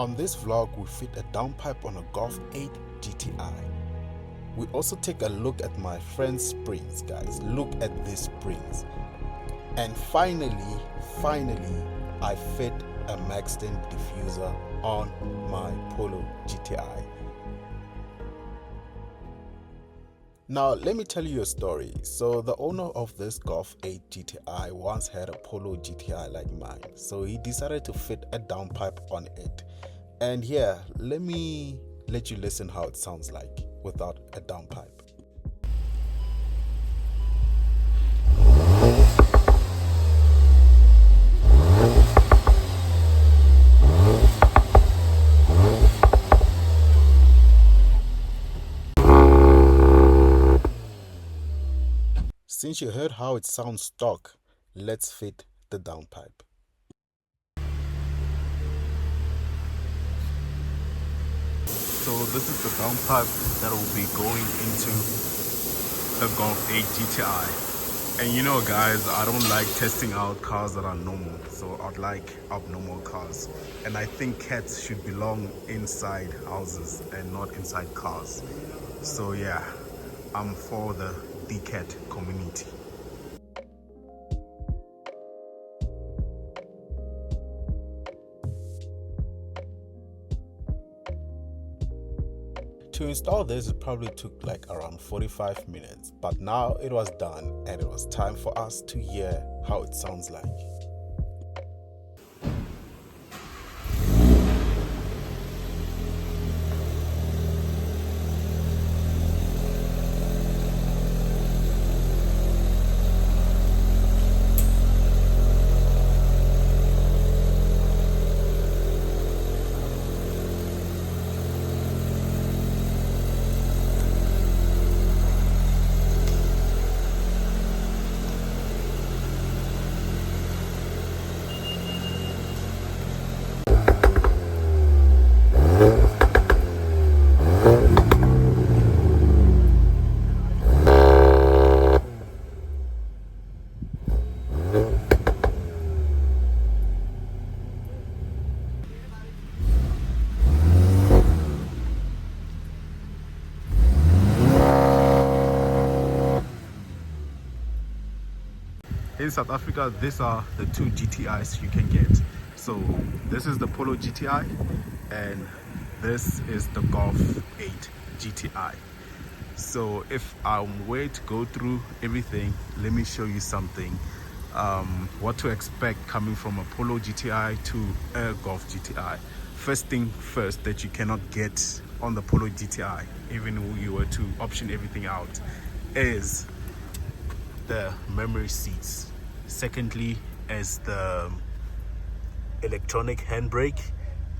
On this vlog, we fit a downpipe on a Golf 8 GTI. We also take a look at my friend's springs, guys. Look at these springs. And finally, I fit a Maxton Diffuser on my Polo GTI. Now, let me tell you a story. So the owner of this Golf 8 GTI once had a Polo GTI like mine. So he decided to fit a downpipe on it. And yeah, let me let you listen how it sounds like without a downpipe. Since you heard how it sounds stock, let's fit the downpipe. So this is the downpipe that will be going into the Golf 8 GTI. And you know guys, I don't like testing out cars that are normal, so I'd like abnormal cars. And I think cats should belong inside houses and not inside cars. So yeah, I'm for the cat community. To install this, it probably took like around 45 minutes, but now it was done and it was time for us to hear how it sounds like. In South Africa, these are the two GTIs you can get. So this is the Polo GTI and this is the Golf 8 GTI. So if I'm way to go through everything, let me show you something, what to expect coming from a Polo GTI to a Golf GTI. First thing first that you cannot get on the Polo GTI, even if you were to option everything out, is the memory seats. Secondly is the electronic handbrake,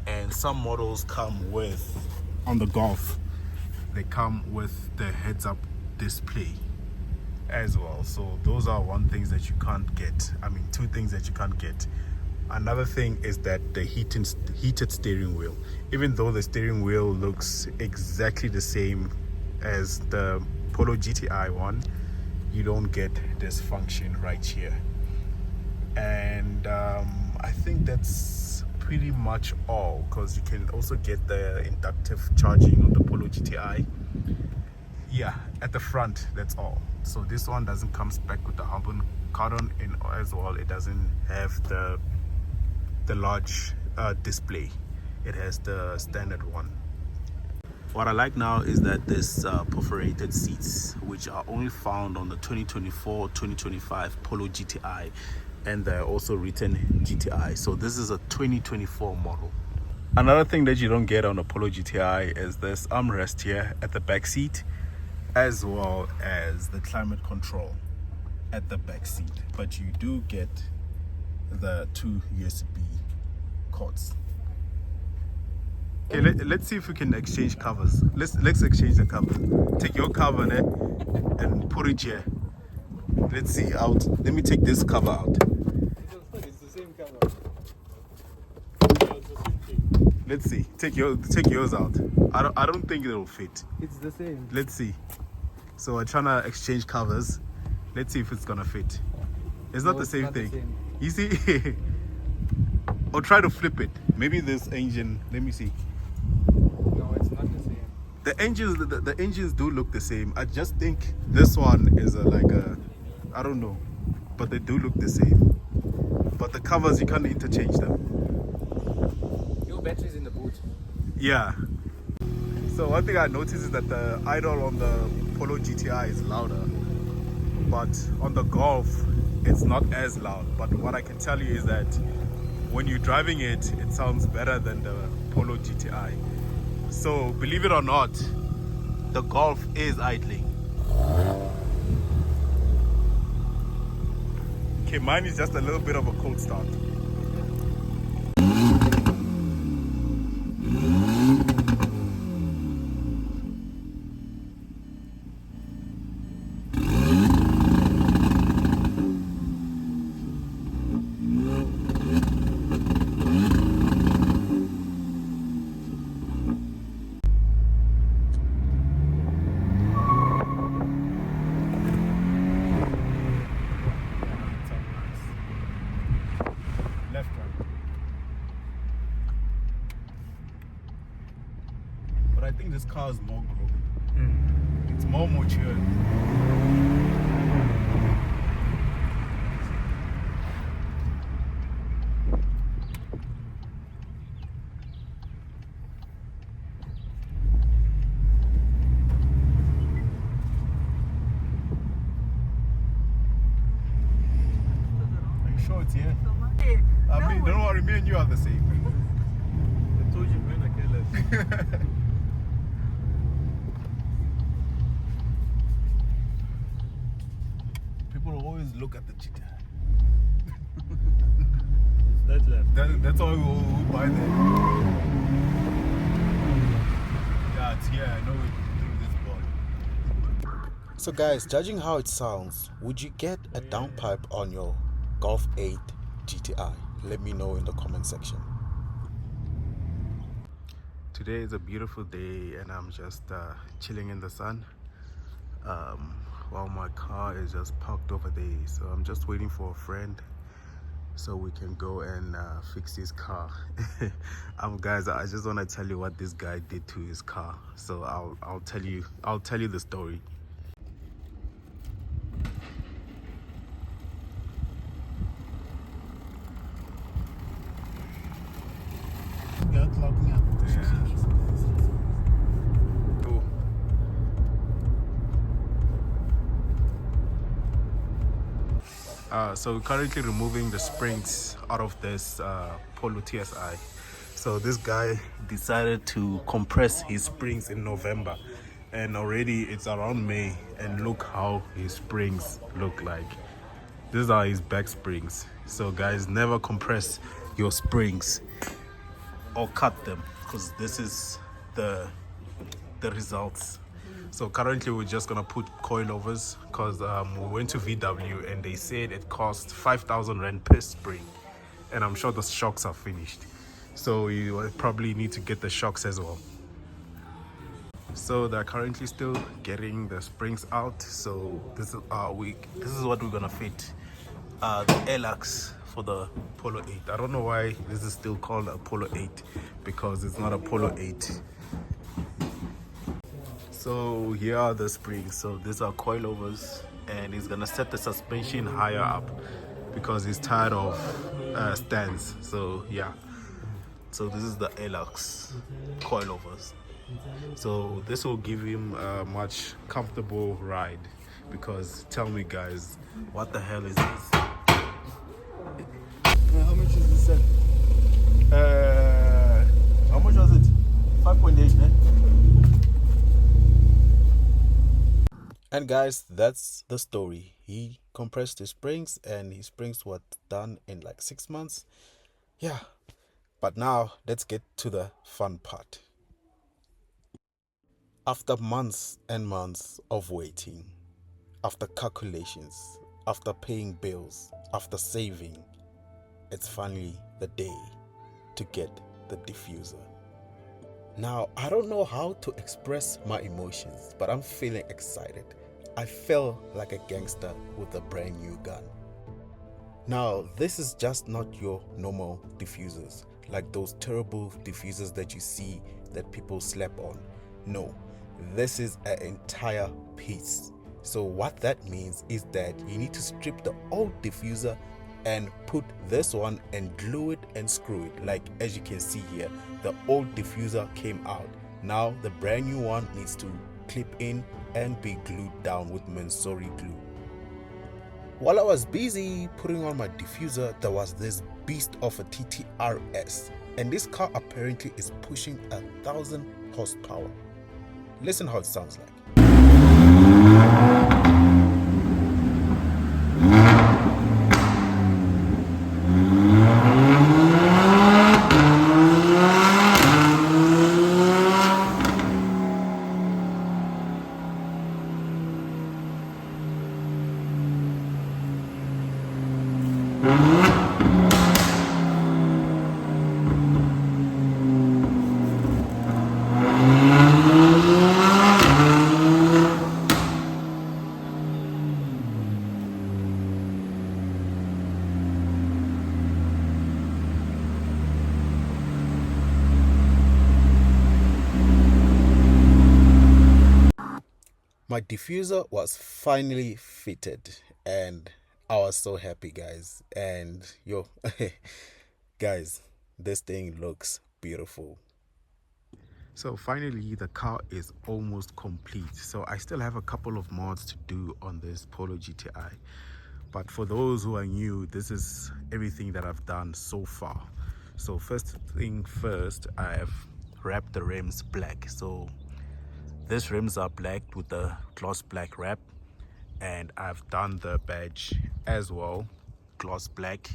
and some models come with, on the Golf, they come with the heads-up display as well. So those are two things that you can't get. Another thing is that the heated steering wheel, even though the steering wheel looks exactly the same as the Polo GTI one, you don't get this function right here. And I think that's pretty much all, because you can also get the inductive charging on the Polo GTI. Yeah, at the front, that's all. So this one doesn't come back with the carbon in as well. It doesn't have the large display. It has the standard one. What I like now is that this perforated seats, which are only found on the 2024-2025 Polo GTI, and they're also written GTI. So this is a 2024 model. Another thing that you don't get on a Polo GTI is this armrest here at the back seat, as well as the climate control at the back seat. But you do get the two USB cords. Okay, let's see if we can exchange covers. Let's exchange the cover. Take your cover and put it here. Let's see out. Let me take this cover out. It's the same cover. It's the same thing. Let's see. Take yours out. I don't think it'll fit. It's the same. Let's see. So we're trying to exchange covers. Let's see if it's gonna fit. It's not the same thing. You see? Or try to flip it. Maybe this engine, let me see. No, it's not the same. The engines do look the same. I just think this one is like a, I don't know, but they do look the same. But the covers, you can't interchange them. Your battery's in the boot. Yeah. So one thing I noticed is that the idle on the Polo GTI is louder, but on the Golf it's not as loud. But what I can tell you is that when you're driving it, it sounds better than the Polo GTI. So believe it or not, the Golf is idling. Okay, mine is just a little bit of a cold start. Left, right. But I think this car is more grown. It's more mature. Are you sure it's here? I mean, don't worry, me and you are the same. I told you, man, I can't let. People always look at the GTI. It's that left. That's all we buy there. Yeah, it's here. I know it through this board. So guys, judging how it sounds, would you get a downpipe on your Golf 8 GTI? Let me know in the comment section. Today is a beautiful day and I'm just chilling in the sun while my car is just parked over there. So I'm just waiting for a friend so we can go and fix his car. Guys, I just want to tell you what this guy did to his car. So I'll tell you the story. So we're currently removing the springs out of this Polo TSI. So this guy decided to compress his springs in November, and already it's around May, and look how his springs look like. These are his back springs. So guys, never compress your springs or cut them, because this is the results. So currently we're just gonna put coilovers, because we went to VW and they said it costs 5,000 Rand per spring, and I'm sure the shocks are finished, so you will probably need to get the shocks as well. So they're currently still getting the springs out. So this is what we're gonna fit the L-Ax for the Polo 8. I don't know why this is still called a Polo 8, because it's not a Polo 8. So here are the springs. So these are coilovers, and he's gonna set the suspension higher up because he's tired of stands. So yeah, so this is the L-Ax coilovers. So this will give him a much comfortable ride, because tell me guys, what the hell is this? How much is this set? How much was it? 5.8, ne? And guys, that's the story. He compressed his springs, and his springs were done in like 6 months. Yeah, but now let's get to the fun part. After months and months of waiting, after calculations, after paying bills, after saving, it's finally the day to get the diffuser. Now, I don't know how to express my emotions, but I'm feeling excited. I feel like a gangster with a brand new gun. Now, this is just not your normal diffusers. like those terrible diffusers that you see that people slap on. No, this is an entire piece. So what that means is that you need to strip the old diffuser and put this one and glue it and screw it. Like as you can see here, the old diffuser came out. Now the brand new one needs to clip in and be glued down with Mansory glue. While I was busy putting on my diffuser, there was this beast of a TTRS, and this car apparently is pushing 1,000 horsepower. Listen how it sounds like. My diffuser was finally fitted and I was so happy, guys. And yo, guys, this thing looks beautiful. So finally the car is almost complete. So I still have a couple of mods to do on this Polo GTI. But for those who are new, this is everything that I've done so far. So first thing first, I have wrapped the rims black. So these rims are black with the gloss black wrap, and I've done the badge as well, gloss black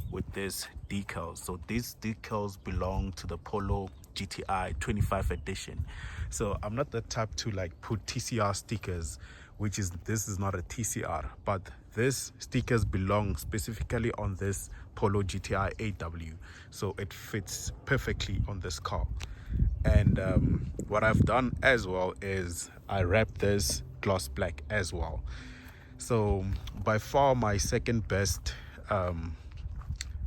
with this decals. So these decals belong to the Polo GTI 25 edition. So I'm not the type to like put TCR stickers, this is not a TCR, but this stickers belong specifically on this Polo GTI AW. So it fits perfectly on this car. And what I've done as well is I wrapped this gloss black as well. So by far my second best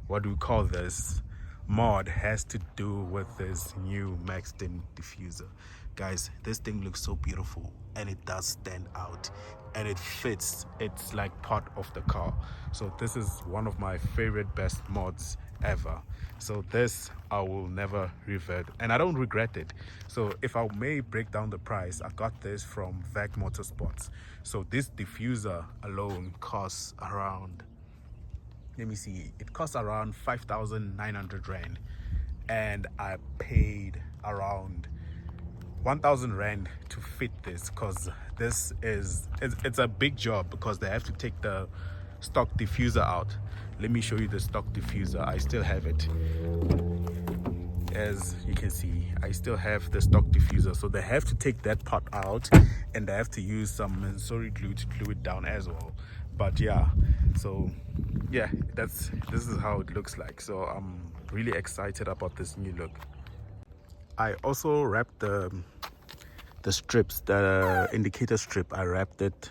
what do we call this mod has to do with this new Maxton Diffuser. Guys, this thing looks so beautiful and it does stand out and it fits. It's like part of the car. So this is one of my favorite best mods ever. So this I will never revert and I don't regret it. So if I may break down the price, I got this from VAC Motorsports. So this diffuser alone costs around, let me see, it costs around 5,900 rand and I paid around 1,000 rand to fit this, because this is it's a big job because they have to take the stock diffuser out. Let me show you the stock diffuser. I still have it. As you can see, I still have the stock diffuser, so they have to take that part out and they have to use some Mansory glue to glue it down as well. But yeah, so yeah, this is how it looks like. So I'm really excited about this new look. I also wrapped the strips, the indicator strip. I wrapped it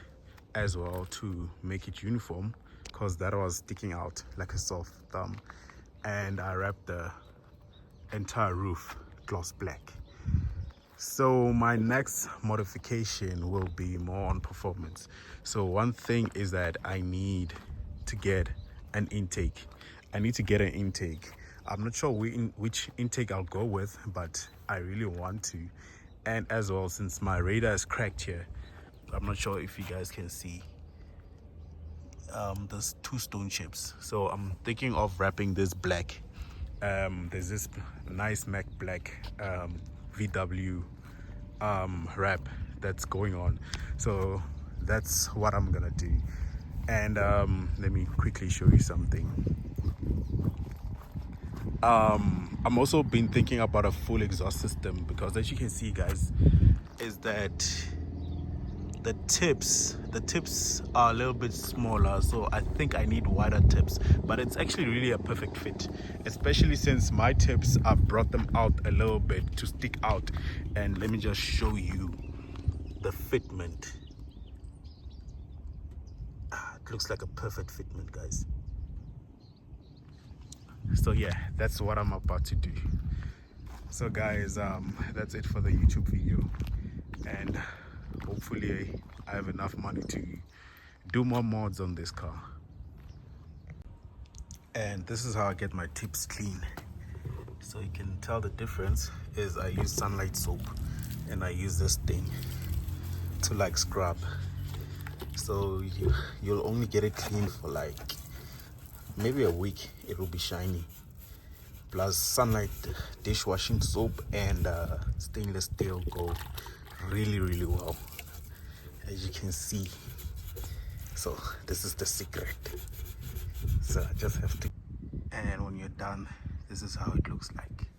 as well to make it uniform because that was sticking out like a sore thumb. And I wrapped the entire roof gloss black. So my next modification will be more on performance. So one thing is that I need to get an intake. I'm not sure which intake I'll go with, but I really want to. And as well, since my radar is cracked here, I'm not sure if you guys can see, there's two stone chips. So I'm thinking of wrapping this black. There's this nice Mac black VW wrap that's going on. So that's what I'm gonna do. And let me quickly show you something. I'm also been thinking about a full exhaust system, because as you can see, guys, is that the tips are a little bit smaller, so I think I need wider tips, but it's actually really a perfect fit, especially since my tips, I've brought them out a little bit to stick out. And let me just show you the fitment. It looks like a perfect fitment, guys. So yeah, that's what I'm about to do. So guys, that's it for the YouTube video, and hopefully I have enough money to do more mods on this car. And this is how I get my tips clean. So you can tell the difference is I use sunlight soap and I use this thing to like scrub. So you'll only get it clean for like maybe a week. It will be shiny. Plus sunlight dishwashing soap and stainless steel go really well, as you can see. So this is the secret. So I just have to, and when you're done, this is how it looks like.